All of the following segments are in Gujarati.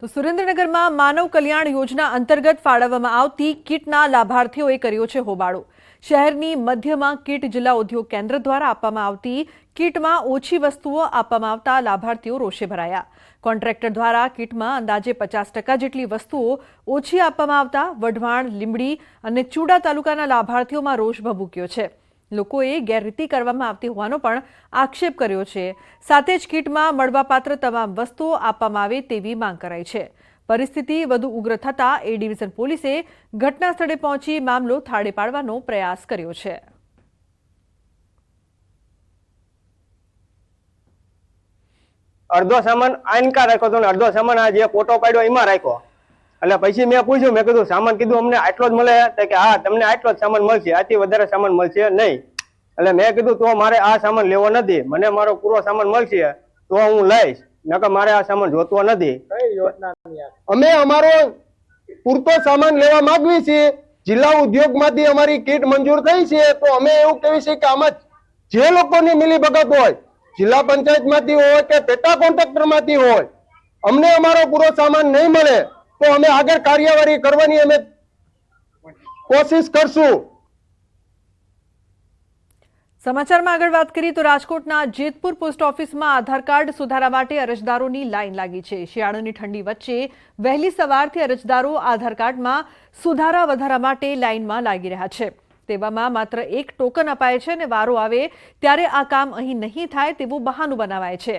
તો સુરેન્દ્રનગરમાં માનવ કલ્યાણ યોજના અંતર્ગત ફાળવવામાં આવતી કીટના લાભાર્થીઓએ કર્યો છે હોબાળો। શહેરની મધ્યમાં કીટ જિલ્લા ઉદ્યોગ કેન્દ્ર દ્વારા આપવામાં આવતી કીટમાં ઓછી વસ્તુઓ આપવામાં આવતા લાભાર્થીઓ રોષે ભરાયા। કોન્ટ્રાક્ટર દ્વારા કીટમાં અંદાજે 50% જેટલી વસ્તુઓ ઓછી આપવામાં આવતા વઢવાણ, લીંબડી અને ચૂડા તાલુકાના લાભાર્થીઓમાં રોષ ભભૂક્યો છે। લોકોએ ગેરરીતિ કરવામાં આવતી હોવાનો પણ આક્ષેપ કર્યો છે। સાથે જ કીટમાં મળવાપાત્ર તમામ વસ્તુઓ આપવામાં આવે તેવી માંગ કરાઈ છે। પરિસ્થિતિ વધુ ઉગ્ર થતા એ ડિવિઝન પોલીસે ઘટના સ્થળે પહોંચી મામલો થાળે પાડવાનો પ્રયાસ કર્યો છે। અડધો સામાન આનકા રાખ્યો હતો ને અડધો સામાન આ જે ફોટો પાડ્યો એમાં રાખ્યો। એટલે પછી મેં પૂછ્યું, મેં કીધું સામાન કીધું અમને આટલો જ મળે કે હા તમને આટલો જ સામાન મળશે, આથી વધારે સામાન મળશે નહીં। એટલે મેં કીધું તો મારે આ સામાન લેવો નથી, મને મારો પૂરો સામાન મળશે તો હું લઈશ, નકર મારે આ સામાન જોતો નથી। અમે અમારો પૂરતો સામાન લેવા માંગવી છીએ। જિલ્લા ઉદ્યોગમાંથી અમારી કીટ મંજૂર થઈ છે તો અમે એવું કહેવી છે કે આમાં જે લોકોની મિલીભગત હોય, જિલ્લા પંચાયતમાંથી હોય કે પેટા કોન્ટ્રાક્ટરમાંથી હોય, અમને અમારો પૂરો સામાન નહીં મળે તો અમે આગળ કાર્યવાહી કરવાની અમે કોશિશ કરશું। સમાચારમાં આગળ વાત કરીએ તો રાજકોટના જેતપુર પોસ્ટ ઓફિસમાં આધાર કાર્ડ સુધારા માટે અરજદારોની લાઈન લાગી છે। શિયાળાની ઠંડી વચ્ચે વહેલી સવારથી અરજદારો આધાર કાર્ડમાં સુધારા વધારા માટે લાઈનમાં લાગી રહ્યા છે। તેવામાં માત્ર એક ટોકન અપાય છે અને વારો આવે ત્યારે આ કામ અહીં નહીં થાય તેવું બહાનું બનાવાય છે।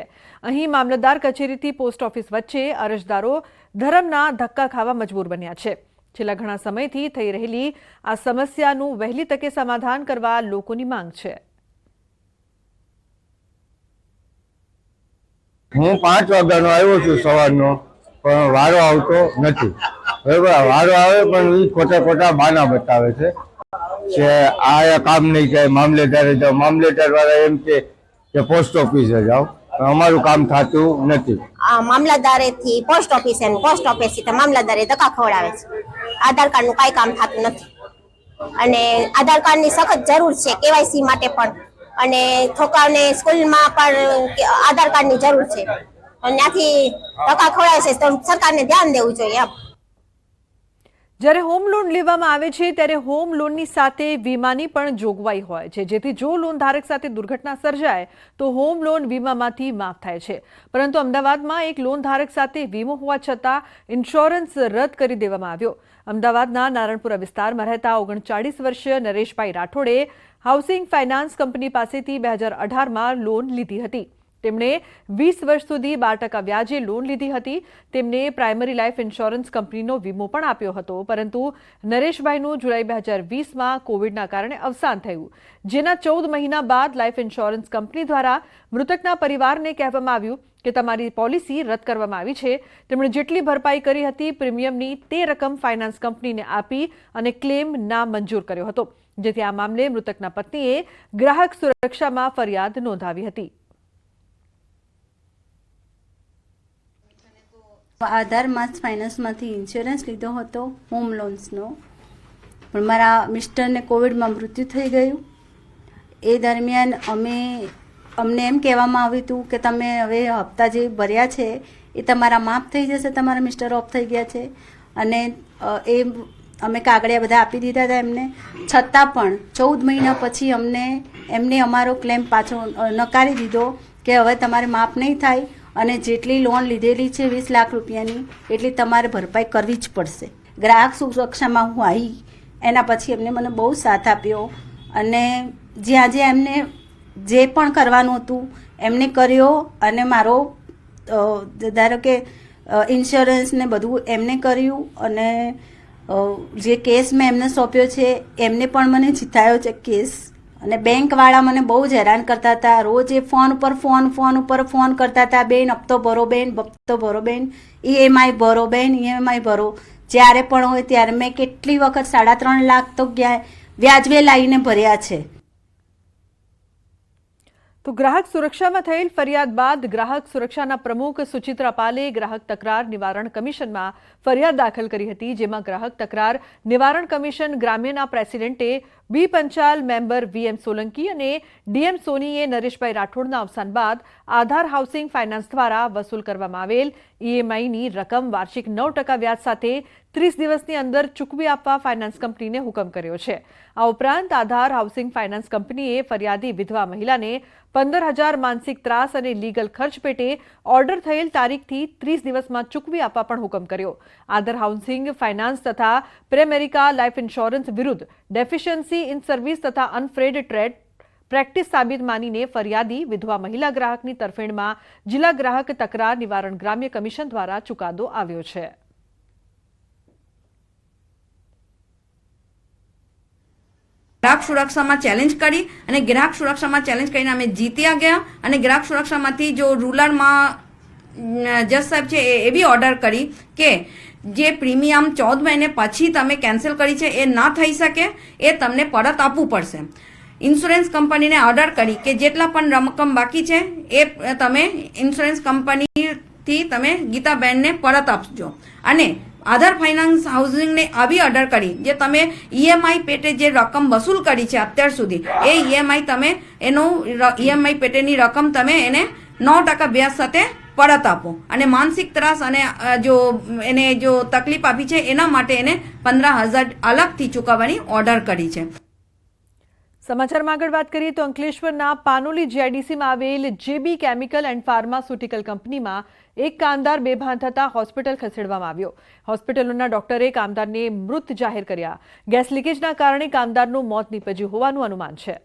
અહીં મામલતદાર કચેરીથી પોસ્ટ ઓફિસ વચ્ચે અરજદારો ધરમના ધક્કા ખાવા મજબૂર બન્યા છે। છેલ્લા ઘણા સમયથી થઈ રહેલી આ સમસ્યાનું વહેલી તકે સમાધાન કરવા લોકોની માંગ છે। હું 5 વાગ્યાનો આવ્યો છું સવારનો, પણ વારો આવતો નથી। બરાબર, વારો આવે પણ એ ખોટા બહાના બતાવે છે કે આ કામ નહીં થાય, મામલેદારે જાઓ, મામલેદાર વાળા એમ કે પોસ્ટ ઓફિસે જાઓ, પણ અમારું કામ થતું નથી। મામલતદારેથી પોસ્ટ ઓફિસે, પોસ્ટ ઓફિસથી મામલતદારે ધક્કા ખવડાવે છે। આધાર કાર્ડનું કાંઈ કામ થતું નથી અને આધાર કાર્ડની સખત જરૂર છે કેવાયસી માટે પણ, અને છોકરાઓને સ્કૂલમાં પણ આધાર કાર્ડની જરૂર છે। ત્યાંથી ધક્કા ખવડાવે છે તો સરકારને ધ્યાન દેવું જોઈએ એમ। જ્યારે હોમ લોન લેવામાં આવે છે ત્યારે હોમ લોનની સાથે વીમાની પણ જોગવાઈ હોય છે, જેથી જો લોન ધારક સાથે દુર્ઘટના સર્જાય તો હોમ લોન વીમામાંથી માફ થાય છે। પરંતુ અમદાવાદમાં એક લોન ધારક સાથે વીમો હોવા છતાં ઇન્સ્યોરન્સ રદ કરી દેવામાં આવ્યો। અમદાવાદના નારણપુરા વિસ્તારમાં રહેતા 39 વર્ષીય નરેશભાઈ રાઠોડે હાઉસિંગ ફાઇનાન્સ કંપની પાસેથી 2018માં લોન લીધી હતી। તેમણે 20 વર્ષ સુધી 12% વ્યાજે લોન લીધી હતી। તેમને પ્રાઇમરી લાઈફ ઇન્સ્યોરન્સ કંપનીનો વીમો પણ આપ્યો હતો, પરંતુ નરેશભાઈનું જુલાઈ 2020માં કોવિડના કારણે અવસાન થયું, જેના 14 મહિના બાદ લાઈફ ઇન્સ્યોરન્સ કંપની દ્વારા મૃતકના પરિવારને કહેવામાં આવ્યું કે તમારી પોલિસી રદ કરવામાં આવી છે। તેમણે જેટલી ભરપાઈ કરી હતી પ્રીમિયમની તે રકમ ફાઇનાન્સ કંપનીને આપી અને ક્લેમ નામંજૂર કર્યો હતો, જેથી આ મામલે મૃતકના પત્નીએ ગ્રાહક સુરક્ષામાં ફરિયાદ નોંધાવી હતી। આધાર માસ ફાઇનાન્સમાંથી ઇન્સ્યોરન્સ લીધો હતો હોમ લોન્સનો, પણ મારા મિસ્ટરને કોવિડમાં મૃત્યુ થઈ ગયું। એ દરમિયાન અમને એમ કહેવામાં આવ્યું હતું કે તમે હવે હપ્તા જે ભર્યા છે એ તમારા માફ થઈ જશે, તમારા મિસ્ટર ઓફ થઈ ગયા છે, અને એ અમે કાગળિયા બધા આપી દીધા હતા એમને। છતાં પણ 14 મહિના પછી એમને અમારો ક્લેમ પાછો નકારી દીધો કે હવે તમારે માફ નહીં થાય અને જેટલી લોન લીધેલી છે 20 લાખ રૂપિયાની એટલી તમારે ભરપાઈ કરવી જ પડશે। ગ્રાહક સુરક્ષામાં હું આવી, એના પછી એમને મને બહુ સાથ આપ્યો અને જ્યાં એમને જે પણ કરવાનું હતું એમને કર્યો, અને મારો ધારો કે ઇન્સ્યોરન્સ ને બધું એમને કર્યું, અને જે કેસ મેં એમને સોંપ્યો છે એમને પણ મને જીતાયો છે કેસ। અને બેંકવાળા મને બહુ જ હેરાન કરતા હતા, રોજ એ ફોન ઉપર ફોન કરતા હતા, બેન હપ્તો ભરો, બેન હપ્તો ભરો, બેન EMI ભરો, બેન EMI ભરો। જ્યારે પણ હોય ત્યારે મેં કેટલી વખત 3.5 લાખ તો વ્યાજવે લાવીને ભર્યા છે। તો ગ્રાહક સુરક્ષામાં થયેલ ફરિયાદ બાદ ગ્રાહક સુરક્ષાના પ્રમુખ સુચિત્રા પાલે ગ્રાહક તકરાર નિવારણ કમિશનમાં ફરિયાદ દાખલ કરી હતી, જેમાં ગ્રાહક તકરાર નિવારણ કમિશન ગ્રામ્યના પ્રેસિડેન્ટે બી પંચાલ, મેમ્બર VM સોલંકી અને DM સોનીએ નરેશભાઈ રાઠોડના અવસાન બાદ આધાર હાઉસિંગ ફાઇનાન્સ દ્વારા વસૂલ કરવામાં આવેલ ઈએમઆઈની રકમ વાર્ષિક 9% વ્યાજ સાથે 30 દિવસની અંદર ચૂકવી આપવા ફાઇનાન્સ કંપનીને હુકમ કર્યો છે. આ ઉપરાંત આધાર હાઉસિંગ ફાઇનાન્સ કંપનીએ ફરિયાદી વિધવા મહિલાને 15,000 માનસિક ત્રાસ અને લીગલ ખર્ચ પેટે ઓર્ડર થયેલ તારીખથી 30 દિવસમાં ચૂકવી આપવા પણ હુકમ કર્યો. આધાર હાઉસિંગ ફાઇનાન્સ તથા પ્રેમેરિકા લાઇફ ઇન્સ્યોરન્સ વિરુદ્ધ ડેફિશિયન્સી ઇન સર્વિસ તથા અનફેડ ટ્રેડ પ્રેક્ટિસ સાબિત માનીને ફરિયાદી વિધવા મહિલા ગ્રાહકની તરફેણમાં જિલ્લા ગ્રાહક તકરાર નિવારણ ગ્રામ્ય કમિશન દ્વારા ચુકાદો આવ્યો છે. ગ્રાહક સુરક્ષામાં ચેલેન્જ કરી અને ગ્રાહક સુરક્ષામાં ચેલેન્જ કરીને અમે જીત્યા ગયા અને ગ્રાહક સુરક્ષામાંથી જો રૂરલમાં જજ સાહેબ છે એવી ઓર્ડર કરી કે જે પ્રીમિયમ 14 મહિને પછી તમે કેન્સલ કરી છે એ ના થઈ શકે, એ તમને પરત આપવું પડશે. ઇન્સ્યોરન્સ કંપનીને ઓર્ડર કરી કે જેટલા પણ રકમ બાકી છે એ તમે ઇન્સ્યોરન્સ કંપનીથી તમે ગીતાબેનને પરત આપજો. અને આધાર ફાઇનાન્સ હાઉસિંગને આવી ઓર્ડર કરી જે તમે ઈએમઆઈ પેટે જે રકમ વસૂલ કરી છે અત્યાર સુધી એ ઈએમઆઈ તમે એનું ઈએમઆઈ પેટેની રકમ તમે એને 9% વ્યાજ સાથે પરત આપો. અને માનસિક ત્રાસ અને એને જો તકલીફ આપી છે એના માટે એને 15,000 અલગથી ચૂકવવાની ઓર્ડર કરી છે. સમાચારમાં આગળ વાત કરીએ તો અંકલેશ્વરના પાનોલી જીઆઈડીસીમાં આવેલ જેબી કેમિકલ એન્ડ ફાર્માસ્યુટિકલ કંપનીમાં એક કામદાર બેભાન થતા હોસ્પિટલ ખસેડવામાં આવ્યો. હોસ્પિટલના ડોક્ટરે કામદારને મૃત જાહેર કર્યા. ગેસ લીકેજના કારણે કામદારનું મોત નીપજ્યું હોવાનું અનુમાન છે.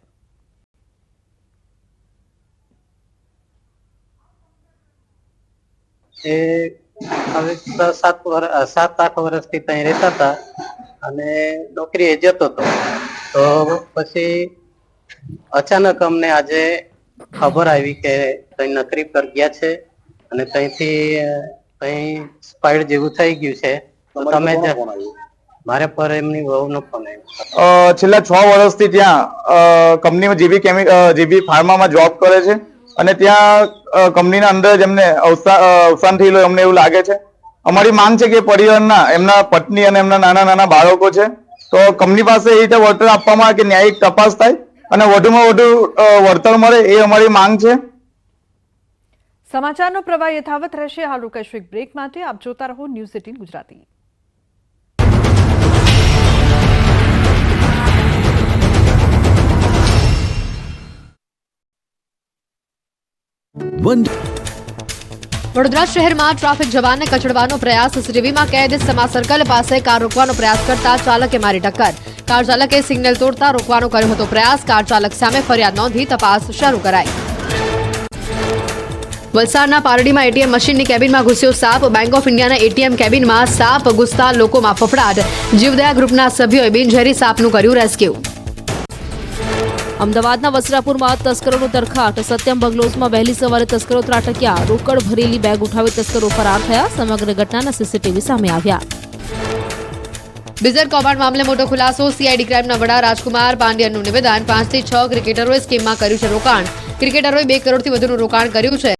એ 7-8 વર્ષથી ત્યાં રહેતા હતા અને નોકરીએ જતો હતો. તો પછી અચાનક અમને આજે ખબર આવી કે ત્યાં નોકરી પર ગયા છે અને ત્યાંથી ત્યાં સ્પાઇડ જેવું થઈ ગયું છે. તો તમે મારે પર એમની વહુનો ફોન આવ્યો. છેલ્લા 6 વર્ષથી ત્યાં કંપનીમાં જેબી ફાર્મામાં જોબ કરે છે અને ત્યાં કંપનીના અંદર જ એમને અવસાન થયેલું અમને એવું લાગે છે. અમારી માંગ છે કે પરિવારના એમના પત્ની અને એમના નાના નાના બાળકો છે તો કંપની પાસે એ રીતે વળતર આપવામાં આવે કે ન્યાયિક તપાસ થાય અને વધુમાં વધુ વળતર મળે એ અમારી માંગ છે. સમાચારનો પ્રવાહ યથાવત રહેશે. હાલ રોકાઈશું એક બ્રેક માટે. આપ જોતા રહો ન્યૂઝ 18 ગુજરાતી. વડોદરા શહેરમાં ટ્રાફિક જવાનને કચડવાનો પ્રયાસ. સીસીટીવીમાં કેદ. સમા સર્કલ પાસે કાર રોકવાનો પ્રયાસ કરતા ચાલકે મારી ટક્કર. કાર ચાલકે સિગ્નલ તોડતા રોકવાનો કર્યો હતો પ્રયાસ. કાર ચાલક સામે ફરિયાદ નોંધી તપાસ શરૂ કરાઈ. વલસાડના પારડીમાં એટીએમ મશીનની કેબિનમાં ઘૂસ્યો સાપ. બેંક ઓફ ઇન્ડિયાના એટીએમ કેબિનમાં સાપ ઘૂસતા લોકોમાં ફફડાટ. જીવદયા ગ્રુપના સભ્યોએ બિનઝેરી સાપનું કર્યું રેસ્ક્યુ. અમદાવાદના વસ્ત્રાપુરમાં તસ્કરોનું તરખાટ. સત્યમ બંગલોઝમાં વહેલી સવારે તસ્કરો ત્રાટક્યા. રોકડ ભરેલી બેગ ઉઠાવી તસ્કરો ફરાર થયા. સમગ્ર ઘટનાના સીસીટીવી સામે આવ્યા. બીઝર કૌભાંડ મામલે મોટો ખુલાસો. સીઆઈડી ક્રાઇમના વડા રાજકુમાર પાંડ્યનનું નિવેદન. 5 થી 6 ક્રિકેટરોએ સ્કીમમાં કર્યું છે રોકાણ. ક્રિકેટરોએ 2 કરોડથી વધુનું રોકાણ કર્યું છે.